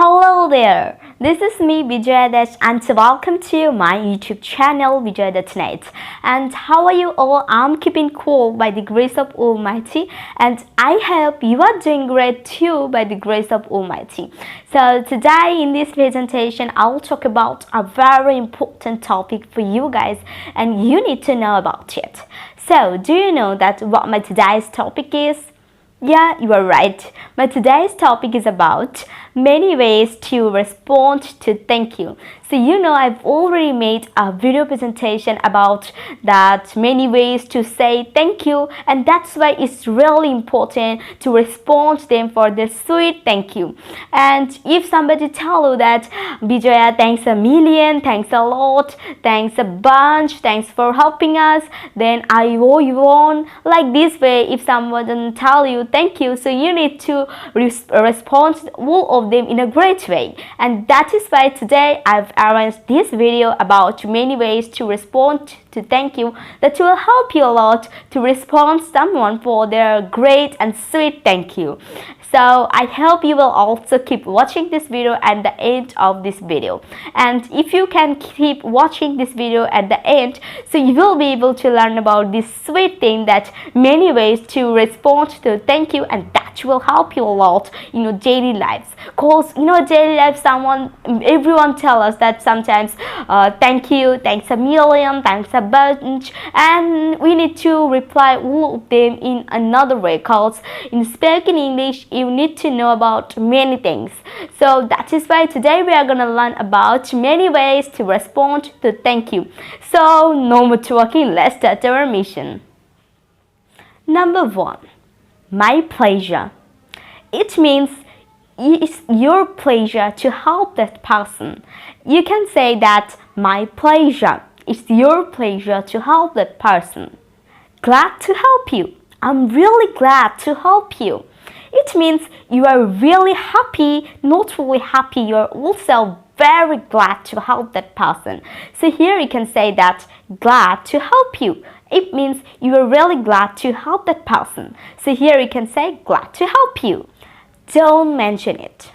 Hello there, this is me Vijaya and welcome to my YouTube channel Vijaya.net. And how are you all? I'm keeping cool by the grace of Almighty, and I hope you are doing great too by the grace of Almighty. So today in this presentation I will talk about a very important topic for you guys, and you need to know about it. So do you know that what my today's topic is? Yeah, you are right. My today's topic is about many ways to respond to thank you. So I've already made a video presentation about that many ways to say thank you, and that's why it's really important to respond to them for the sweet thank you. And if somebody tell you that Vijaya, thanks a million, thanks a lot, thanks a bunch, thanks for helping us, then I owe you one, like this way. If someone tell you thank you, so you need to respond to all of them in a great way. And that is why today I've arranged this video about many ways to respond to thank you that will help you a lot to respond to someone for their great and sweet thank you. So I hope you will also keep watching this video at the end of this video. And if you can keep watching this video at the end, so you will be able to learn about this sweet thing, that many ways to respond to thank you, and that will help you a lot in your daily lives. Cause daily life, everyone tell us that sometimes thank you, thanks a million, thanks a bunch, and we need to reply all of them in another way. Cause in spoken English, you need to know about many things. So that is why today we are gonna learn about many ways to respond to thank you. So no more talking, let's start our mission. Number 1, my pleasure. It means it's your pleasure to help that person. You can say that my pleasure. It's your pleasure to help that person. Glad to help you. I'm really glad to help you. It means you are really happy, not really happy, you are also very glad to help that person. So here you can say that glad to help you. It means you are really glad to help that person. So here you can say glad to help you. Don't mention it.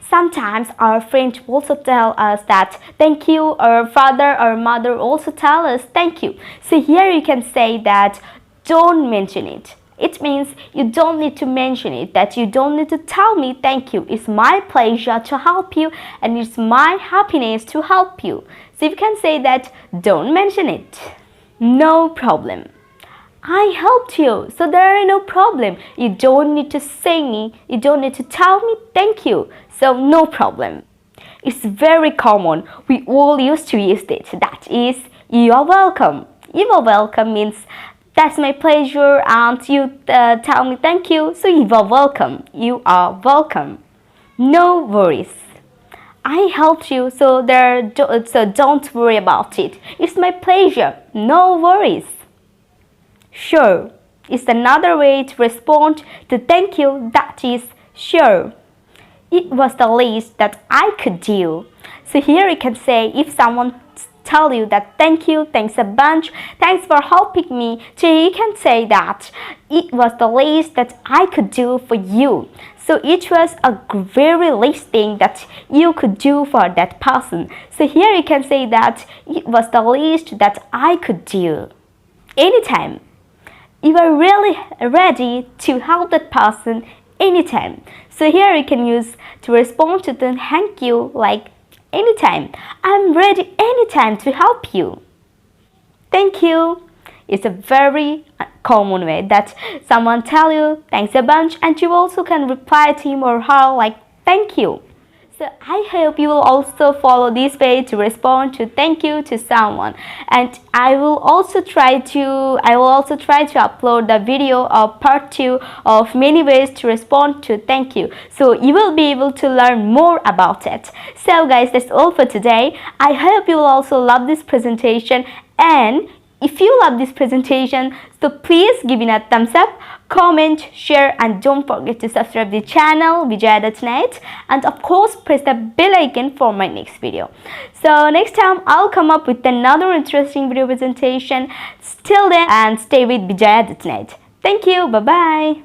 Sometimes our friends also tell us that thank you, our father or mother also tell us thank you. So here you can say that don't mention it. It means you don't need to mention it, that you don't need to tell me thank you. It's my pleasure to help you, and it's my happiness to help you. So you can say that don't mention it. No problem. I helped you, so there are no problem. You don't need to say me, you don't need to tell me thank you, so no problem. It's very common, we all used to use it. That is, you are welcome. You are welcome means that's my pleasure, and you tell me thank you, so you are welcome. You are welcome. No worries. I helped you, so don't worry about it. It's my pleasure. No worries. Sure. It's another way to respond to thank you. That is sure. It was the least that I could do. So here you can say, if someone tell you that thank you, thanks a bunch, thanks for helping me, so you can say that it was the least that I could do for you. So it was a very least thing that you could do for that person. So here you can say that it was the least that I could do. Anytime. You are really ready to help that person anytime. So here you can use to respond to the thank you like anytime. I'm ready anytime to help you. Thank you. It's a very common way that someone tell you thanks a bunch, and you also can reply to him or her like thank you. So I hope you will also follow this way to respond to thank you to someone. And I will also try to upload the video of part 2 of many ways to respond to thank you. So you will be able to learn more about it. So guys, that's all for today. I hope you will also love this presentation, and if you love this presentation, so please give it a thumbs up, comment, share, and don't forget to subscribe the channel Vijaya.net, and of course press the bell icon for my next video. So next time I'll come up with another interesting video presentation. Till then, and stay with Vijaya.net. Thank you. Bye bye.